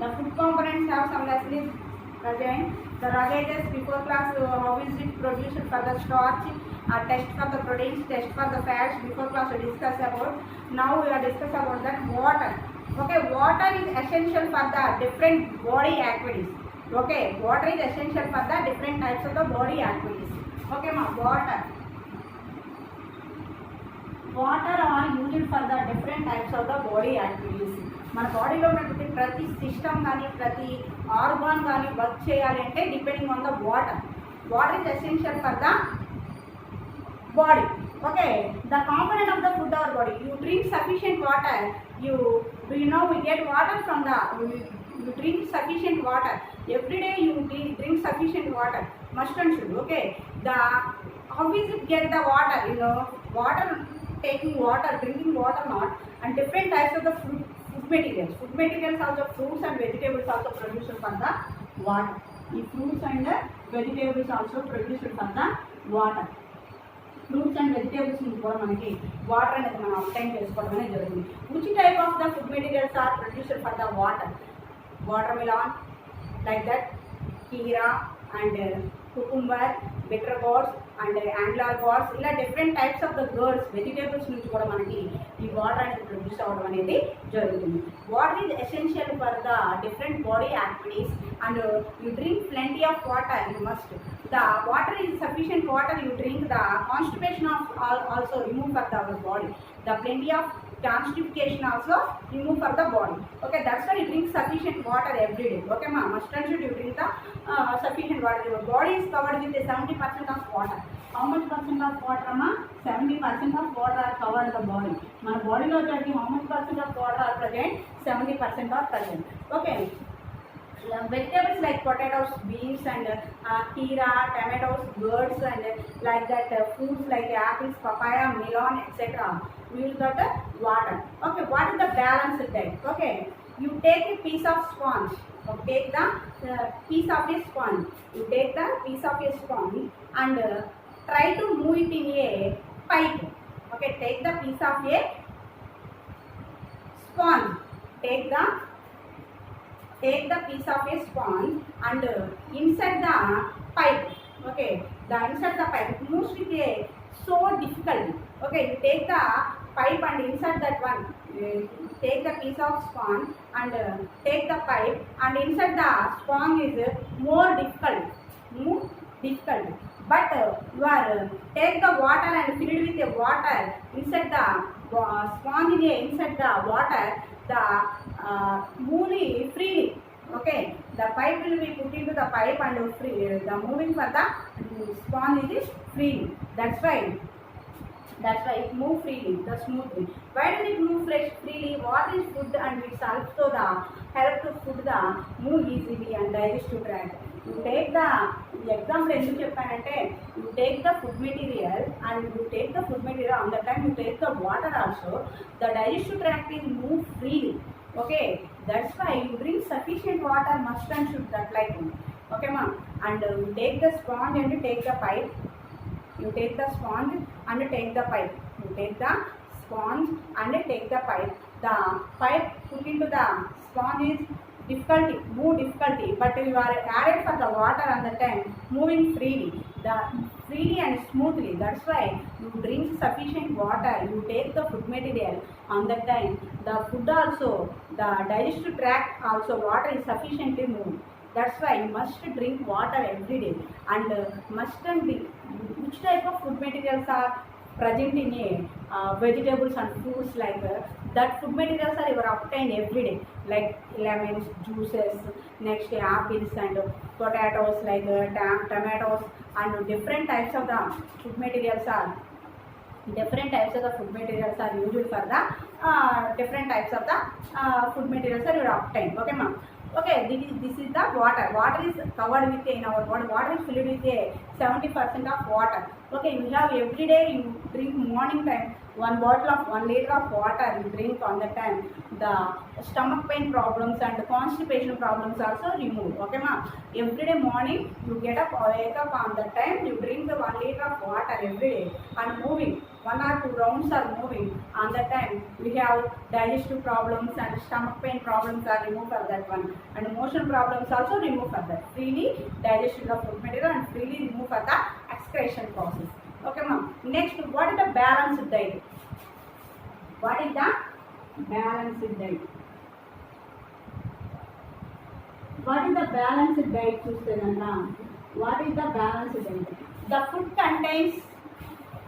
The food components have some lessons present. The ruggedness before class, how is it produced for the starch, test for the proteins, test for the fats. Before class we discuss about. Now we are discuss about that water. Okay, water is essential for the different body activities. Okay, water is essential for the different types of the body activities. Okay ma, water are used for the different types of the body activities. మన బాడీలో ఉన్నటువంటి ప్రతి system కానీ ప్రతి organ కానీ work చేయాలి అంటే depending on the water. Water is essential for the body. Okay, the component of the food or body. You drink sufficient water. You do you know we get water from the you drink sufficient water every day. You drink sufficient water, must and should. Okay, the how is it get the water? You know, water, taking water, drinking water, not, and different types of the food materials. Food materials also fruits and vegetables also produced from the water. The fruits and vegetables also produced from the water. Fruits and vegetables నుంచి కూడా మనకి water అనేది మనం obtain చేసుకోవడం అనేది జరుగుతుంది. Which type of the food materials are produced for the water? Watermelon, like that, కీరా and cucumber, bitter gourds and angular gourds, ఇలా different types of the gourds vegetables నుంచి కూడా మనకి ఈ వాటర్ అనేది ప్రొడ్యూస్ అవ్వడం అనేది జరుగుతుంది. Water is essential for the different body activities and you drink plenty of water. You must, the water is sufficient water you drink, the constipation of also remove for the body, the plenty of constipation also remove for the body. Okay, that's why you drink sufficient water every day. Okay ma, must and should you drink the sufficient water. Your body is covered with 70% of water. How much percent of water ma? 70% of water are covered the body. మన బాడీలో వచ్చేసి how much percent of water are present? 70% are present. Okay, vegetables like potatoes, beans and kira, tomatoes, gourds and like that, fruits like apples, papaya, melon, etc. We will get water. Okay, what is the balanced diet? Okay, you take a piece of sponge. Okay, take the piece of a sponge. You take the piece of a sponge and try to move it in a pipe. Okay, take the piece of a sponge. Take the piece of a sponge and insert the pipe. Okay, the insert the pipe. It moves with a so difficult. Okay, you take the pipe and insert that one. Take the piece of sponge and take the pipe and insert the sponge is more difficult. But you are take the water and fill it with the water. Insert the sponge in insert the water. The move freely. Okay, the pipe will be put into the pipe and free, the moving for the sponge is freely. That's why it move freely, the smoothly. Why does it move freely? Water is food and it also the help to food the move easily and digestive tract. You take the example ఎందుకు చెప్పానంటే, you take the food material and you take the food material on the time you take the water also, the digestive tract is move freely. Okay, that's why you drink sufficient water, must and should, that like. Okay ma, and you take the sponge and you take the pipe. You take the sponge and take the pipe. You take the sponge and take the pipe. The pipe put into the sponge is difficulty, but you are added for the water on the time, moving freely, the freely and smoothly. That's why you drink sufficient water. You take the food material on that time. The food also, the digestive tract also, water is sufficiently moved. That's why you must drink water every day. And mustn't be, which type of food materials are present in a vegetables and fruits, like that food materials are you obtained every day, like lemons, juices, next apples and potatoes, like tomatoes, and different types of the food materials are used for the different types of the food materials are you obtained. Okay ma'am. Okay, this is the water. Water is covered with in our body. Water is filled with 70% of water. Okay, you have every day you drink morning time 1 bottle of 1 liter of water you drink on the time. The stomach pain problems and the constipation problems also removed. Okay ma, every day morning you get up, wake up on the time you drink the 1 liter of water every day and moving. 1 or 2 rounds are moving, on that time we have digestive problems and stomach pain problems are removed for that one, and motion problems also removed for that. Freely digestion of food material and freely remove for the excretion process. Okay ma'am. Next, what is the balanced diet? What is the balanced diet? What is the balanced diet? What is the balanced diet? The food contains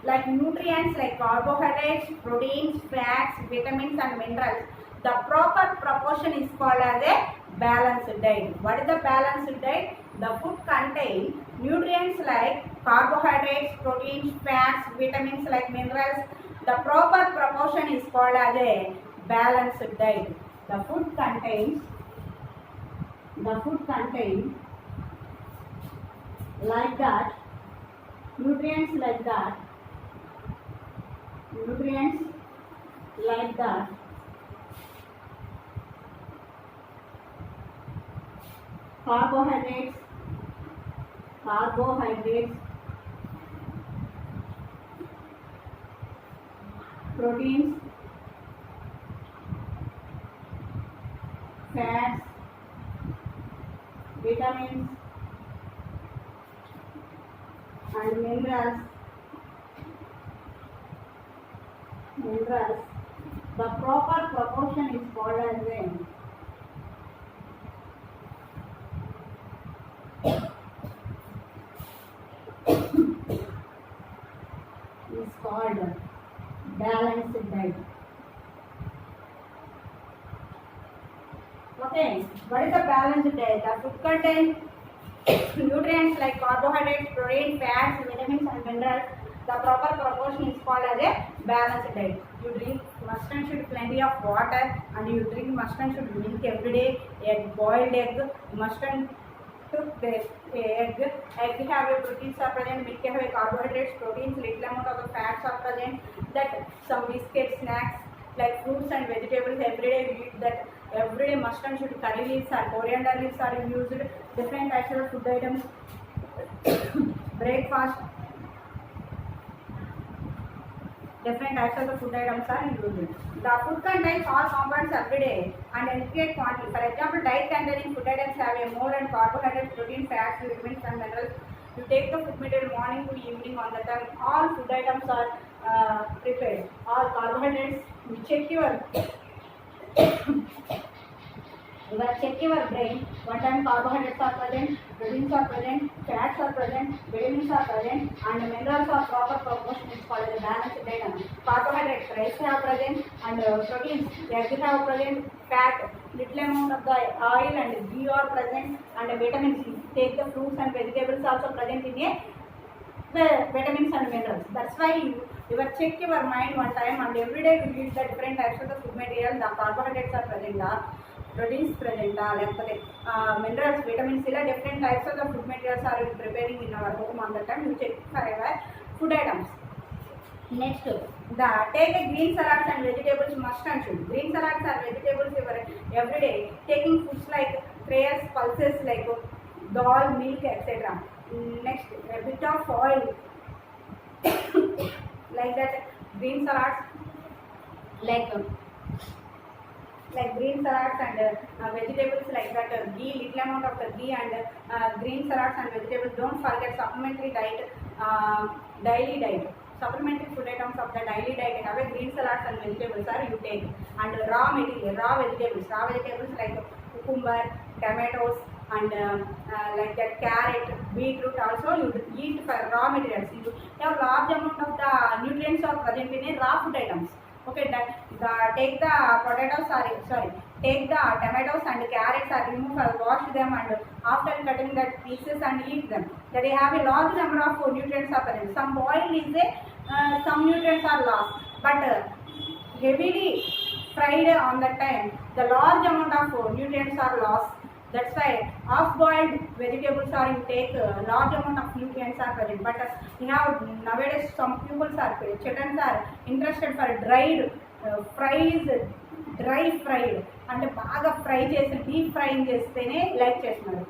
like nutrients like carbohydrates, proteins, fats, vitamins and minerals. The proper proportion is called as a balanced diet. What is the balanced diet? The food contains nutrients like carbohydrates, proteins, fats, vitamins like minerals. The proper proportion is called as a balanced diet. The food contains like that, nutrients like that, carbohydrates, proteins, fats, vitamins and minerals. The proper proportion is called as balanced diet. Okay, what is the balanced diet? The food contains nutrients like carbohydrates, protein, fats, vitamins and minerals. The proper proportion is called as a balanced diet. You drink must and should plenty of water, and you drink must and should milk every day. Boiled egg, must and took the egg have a proteins are present, milk have a carbohydrates, proteins, little amount of the fats are present. That some biscuits, snacks like fruits and vegetables every day we eat that. Every day must and should curry leaves or coriander leaves are used. Different types of food items. Breakfast. Different types of the food items are used. The food contains all components every day and adequate quantity. For example, diet containing food items have a more and carbohydrates, protein, fats, vitamins and minerals. You take the food material morning to evening on the time. All food items are prepared. All carbohydrates. You check your brain. One time carbohydrates are present, proteins are present, fats are present, vitamins are present, and minerals are proper proportion is called as a balanced diet. Carbohydrates, rice have present, and proteins, egg have present, fat, little amount of the oil and ghee are present, and vitamins. Take the fruits and vegetables also present in a the vitamins and minerals. That's why you check your mind one time, and every day you eat the different types of the food material. The carbohydrates are present, proteins present, minerals, vitamins, different types of the food materials are preparing in our home on the time. You check for our food items. Next, take a green salads and vegetables must and should. Green salads are vegetables every day. Taking foods like prayers, pulses like dal, milk, etc. Next, a bit of oil like that. Green salads like green salads and vegetables like that. Ghee, little amount of the ghee and green salads and vegetables. Don't forget supplementary diet, daily diet. Supplementary food items of the daily diet have a green salads and vegetables are you take, and raw vegetables like cucumber, tomatoes and like that carrot, beetroot also you eat for raw materials. You have large amount of the nutrients are present in a raw food items. Okay, take the tomatoes and carrots and wash them, and after cutting that pieces and eat them. That they have a large number of nutrients are present. Some boil is some nutrients are lost, but heavily fried on that time the large amount of nutrients are lost. That's why half-boiled vegetables are you take large amount of nutrients are present. But we have nowadays some people children are interested for dried dry fried and baga fry chesi deep frying chestene like chestunaru.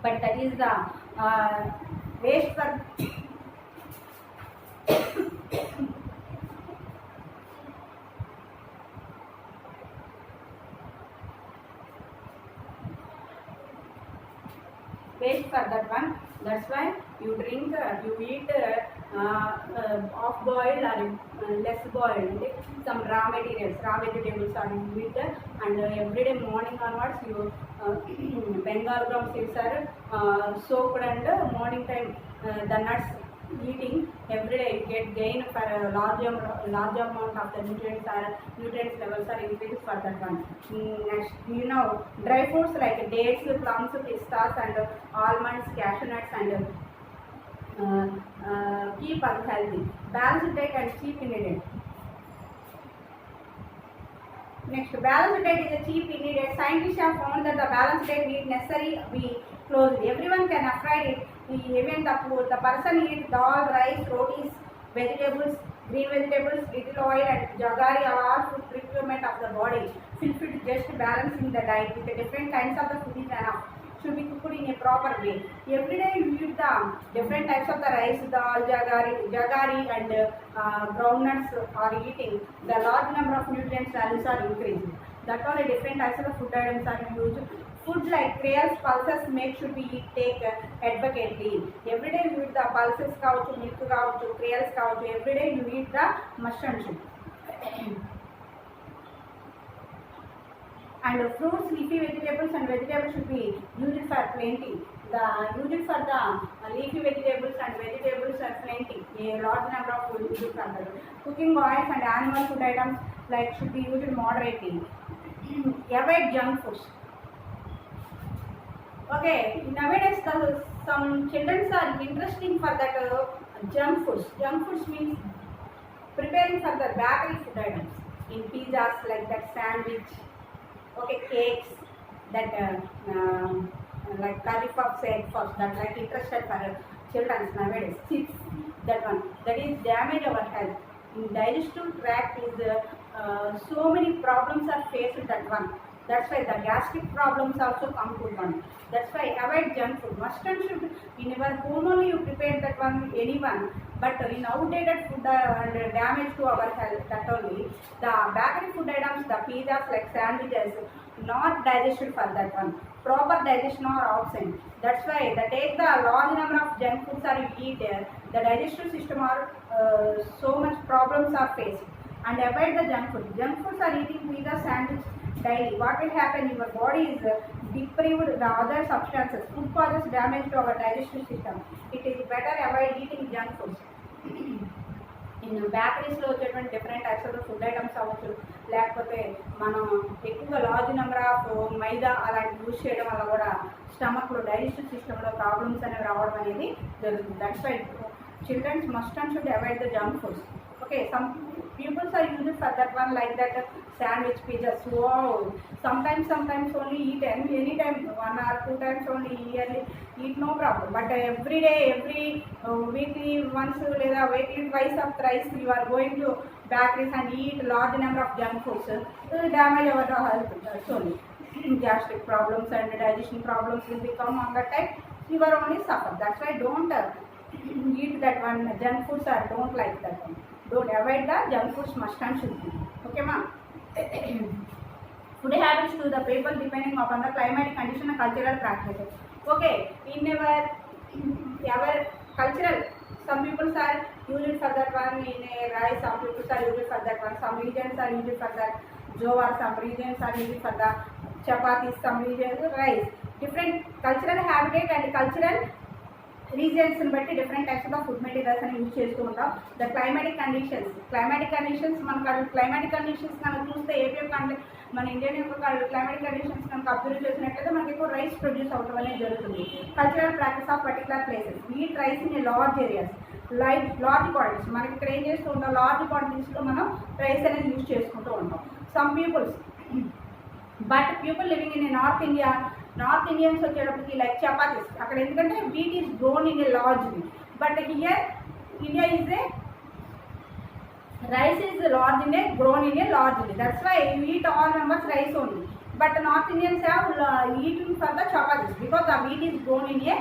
But that is the waste for waste for that one. That's why you drink, you eat off boiled or less boiled, some raw materials, raw vegetables are you eat, and every day morning onwards you Bengal gram seeds are soaked, and morning time the nuts eating every day you get gain for a large amount of the nutrients levels are increased for that one. Next, dry foods like dates, plums, pistas, and almonds, cashew nuts, and keep us healthy. Balanced diet and cheap ingredient. Next, balanced diet is a cheap ingredient. Scientists have found that the balanced diet need necessary be closely. Everyone can afford it. Even the person eats dal, rice, rotis, vegetables, green vegetables, little oil, and jaggery are all food requirement of the body. Fulfill just balancing the diet with the different kinds of the food is enough. Should be cooked in a proper way. Every day you eat the different types of the rice, dal, jaggery, and groundnuts are eating. The large number of nutrients values are increasing. That all the different types of the food items are used. Food like cereals, pulses, milk should be take advocaatly. Every day you eat the pulses, milk, cereals, every day you eat the mushroom soup. And fruits, leafy vegetables, and vegetables should be used for plenty. Used for the leafy vegetables and vegetables are plenty. A large number of food used for that. Cooking oils and animal food items like should be used moderately. Avoid junk foods. Okay, nowadays some children are interesting for that junk foods. Junk foods means preparing for the bakery food items in pizzas like that, sandwich, okay, cakes, that like curry puffs, egg puffs, that like interested for children nowadays. Chips, that one, that is damage our health. In digestive tract is so many problems are faced with that one. That's why the gastric problems also come to one. That's why avoid junk food. Must and should in your home only you prepare that one, anyone. But in outdated food and damage to our health, that only. The bakery food items, the pizzas like sandwiches, not digested for that one. Proper digestion are absent. That's why the large number of junk foods are you eat, the digestive system are so much problems are faced. And avoid the junk food. Junk foods are eating pizza, sandwich daily. What will happen? Your body is deprived the other substances. Food causes damage to our digestive system. It is better avoid eating junk foods. In bakeries లో వచ్చేటువంటి different types of food items అవ్వచ్చు, లేకపోతే మనం ఎక్కువగా large number of మైదా అలాంటి use చేయడం వల్ల కూడా స్టమక్లో డైజెస్టివ్ సిస్టంలో ప్రాబ్లమ్స్ అనేవి రావడం అనేది జరుగుతుంది. That's why childrens must and should avoid the junk foods. Okay, some people are using for that one like that sandwich, pizzas. Wow, sometimes only eat anytime 1 or 2 times only yearly eat, no problem. But every day, every weekly once లేదా weekly twice or thrice you are going to bakeries and eat large number of junk foods. Damage our health. That's only. Gastric problems and digestion problems will become on that time. You are only suffer. That's why don't eat that one junk foods or don't like that one. Don't avoid the junk foods must and should be. Okay, ma'am. Food habits to the people depending upon the climatic condition and cultural practices. Okay, in our cultural, some people are used for that one in a rice, some people are used for that one, some regions are used for that jowar, some regions are used for the chapatis, some regions rice. Different cultural habitat and cultural regions బట్టి different types of food materials అని use చేస్తూ ఉంటాం. The climatic conditions మనకు climatic conditions కనుక చూస్తే AP మన Indian యొక్క climatic conditions కనుక అబ్జర్వ్ చేసినట్లయితే మనకి ఎక్కువ రైస్ ప్రొడ్యూస్ అవడం అనేది జరుగుతుంది. Cultural practice of particular places eat rice in large areas, large quantities. మనకి ఇక్కడ ఏం చేస్తూ ఉంటాం, లార్జ్ క్వాంటిటీస్లో మనం రైస్ అనేది యూజ్ చేసుకుంటూ ఉంటాం. Some peoples but people living in north Indians వచ్చేటప్పటికి లైక్ చపాతీస్, అక్కడ ఎందుకంటే wheat is grown in a largely, but here India is a rice is large in a grown in a largely. That's why you eat all members rice only. But North Indians have eaten for the chapatis because the wheat is grown in a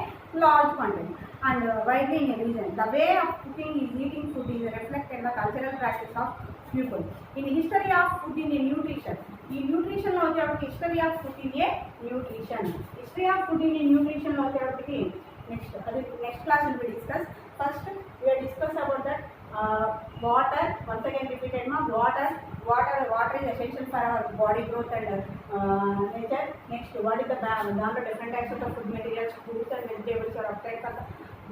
large quantity and widely in a region. The way of cooking is eating food is reflected in the cultural practice of people. In history of food in a nutrition. In nutrition, history of food in a nutrition. history of food in nutrition లో వచ్చేటప్పటికి next class will be discussed. First we will discuss about that water. Once again repeated water is essential for our body growth and nature. Next, what is the different types of the food materials, fruits and vegetables are obtained from the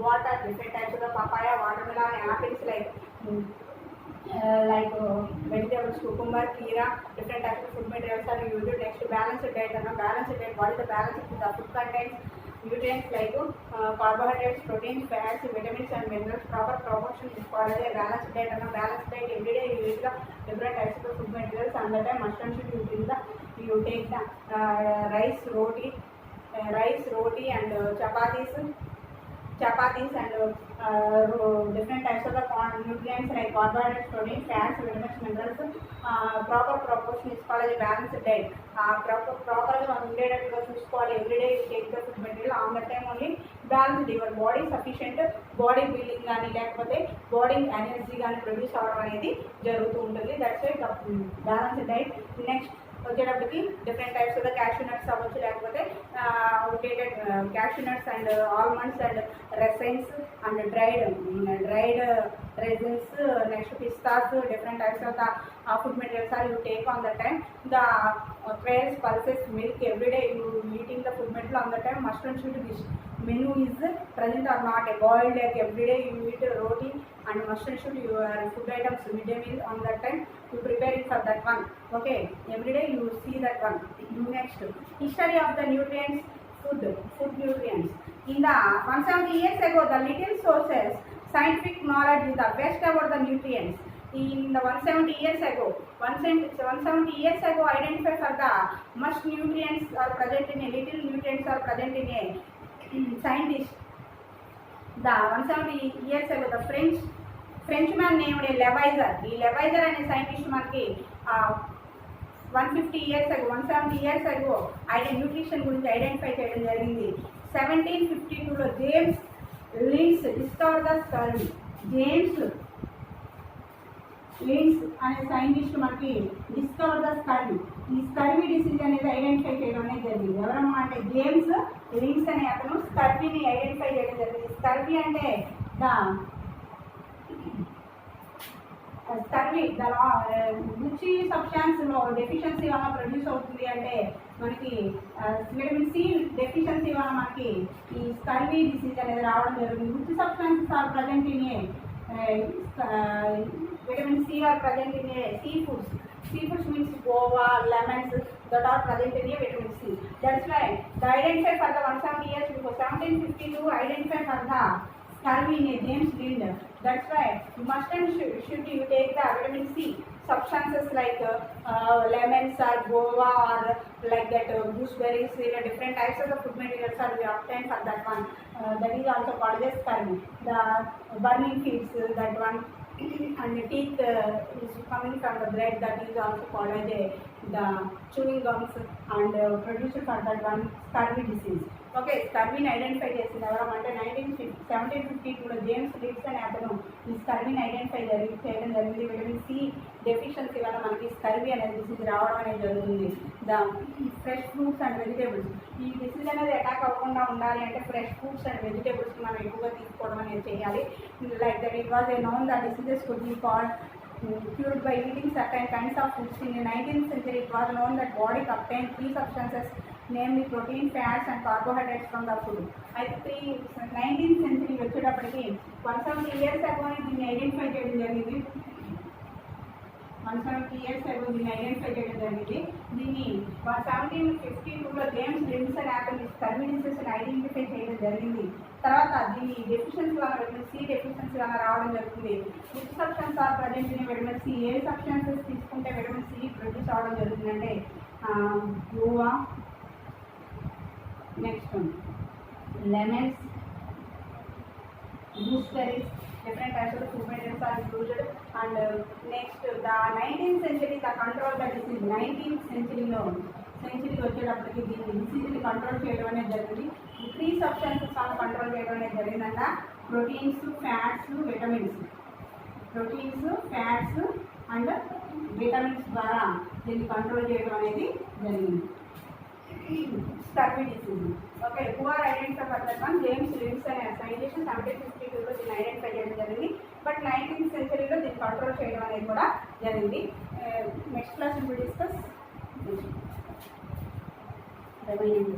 water. Different types of the papaya, watermelon, apples, like vegetables, cucumber, kira. Different types of food materials are used. Next, balanced diet. What is the balance of the food contains nutrients like carbohydrates, proteins, fats, vitamins and minerals. Proper proportion is called a balanced diet. Balanced diet, every day you eat the different types of food materials, and that time must and should you take the rice, roti and chapatis and different types of the nutrients like carbohydrates, protein, fats, vitamins, minerals. Proper proportion is called as a balanced diet. Properly మనం ఉండేటట్టుగా చూసుకోవాలి. Everyday take the food material on the time only balance your body sufficient body building కానీ లేకపోతే body energy కానీ produce అవ్వడం అనేది జరుగుతూ ఉంటుంది. That's why balance diet. Next వచ్చేటప్పటికి different types of the cashew nuts అవ్వచ్చు, లేకపోతే outdated cashew nuts and almonds and raisins and dried raisins. Next pistas. Different types of the food materials are you take on the time. The quails, pulses, milk, every day you eating the food material on the time. Must and should this menu is present or not. A boiled egg every day you eat roti, and must and should your food items midday meal on that time you prepare it for that one. Okay, every day you see that one. Next, history of the nutrients, food nutrients. In the 170 years ago, the little sources scientific knowledge is the best about the nutrients. In the 170 years ago, identified for the much nutrients are present in a little nutrients are present in a scientist. The 170 years ago, the Frenchman named a Lavoisier. The Lavoisier and a scientist మనకి 170 years ago nutrition గురించి identify చేయడం జరిగింది. 1752లో James Lins discover the scurvy. James Lins అనే scientist మనకి discover the scurvy. ఈ scurvy disease అనేది identify చేయడం అనేది జరిగింది. ఎవరమ్మా అంటే జేమ్స్ లిన్స్ అనే అతను స్కర్వీని ఐడెంటిఫై చేయడం జరిగింది. స్కర్వీ అంటే రుచి సబ్స్టాన్స్లో డెఫిషియన్సీ వల్ల ప్రొడ్యూస్ అవుతుంది అంటే మనకి విటమిన్ సి డెఫిషియన్సీ వల్ల మనకి ఈ స్కర్వీ డిసీజ్ అనేది రావడం జరుగుతుంది. రుచి substances are present in vitamin C are present in seafoods. Seafoods means guava, lemons that are present in vitamin C. That's why the identify for the 170 years before 1752 identify for the scurvy in James Lind. That's why you must and should you take the vitamin C substances like lemons or guava or like that gooseberries. Different types of the food materials are we obtain for that one. That is also called as scurvy. The burning feeds, that one. And the teeth is coming from the blood, that is also called as the chewing gums and produced for that one scurvy disease. Okay, scurvyని identify చేసింది ఎవరమంటే 1752లో James Lins అనే అతను ఈ స్కర్వీని identify చేయడం జరిగింది. Vitamin C deficiency వల్ల మనకి స్కర్వీ అనేది డిసీజ్ రావడం అనేది జరుగుతుంది. The fresh fruits and vegetables. ఈ డిసీజ్ అనేది అటాక్ అవ్వకుండా ఉండాలి అంటే ఫ్రెష్ ఫ్రూట్స్ అండ్ వెజిటేబుల్స్ మనం ఎక్కువగా తీసుకోవడం అనేది చేయాలి. Like that it was a known the diseases could be called cured by eating certain kinds of foods. In the 19th century, it was known that body obtained three substances, namely protein, fats and carbohydrates from the food. అయితే 19th century వచ్చేటప్పటికి 170 years ago దీన్ని identify చేయడం జరిగింది. 170 years ago దీన్ని identify చేయడం జరిగింది. దీన్ని 1752లో James Lins అనే అతను స్కర్వీ డిసీజ్ని ఐడెంటిఫై చేయడం జరిగింది. తర్వాత దీని డెఫిషియన్సీ వల్ల విటమిన్ సి డెఫిషియన్సీ వల్ల రావడం జరుగుతుంది. Which substance are present in vitamin C. ఏ సబ్స్టెన్సెస్ తీసుకుంటే విటమిన్ సి ప్రొడ్యూస్ అవ్వడం జరుగుతుందంటే guava, next lemons, gooseberries. Different types of food materials are included. And next, the 19th century, the control the disease. 19th century వచ్చేటప్పటికి దీన్ని డిసీజ్ని control చేయడం అనేది జరిగింది. ఈ త్రీ సబ్స్టెన్సెస్ వల్ల కంట్రోల్ చేయడం అనేది జరిగిందంట. Proteins, fats, vitamins. Proteins, fats and vitamins ద్వారా దీన్ని కంట్రోల్ చేయడం అనేది జరిగింది. Scurvy disease. Okay, who are identify for that one? James Lins అనే సైంటిస్ట్ 1752లో దీన్ని ఐడెంటిఫై చేయడం జరిగింది. బట్ 19th centuryలో దీన్ని కంట్రోల్ చేయడం అనేది కూడా జరిగింది. Next class will discuss remaining.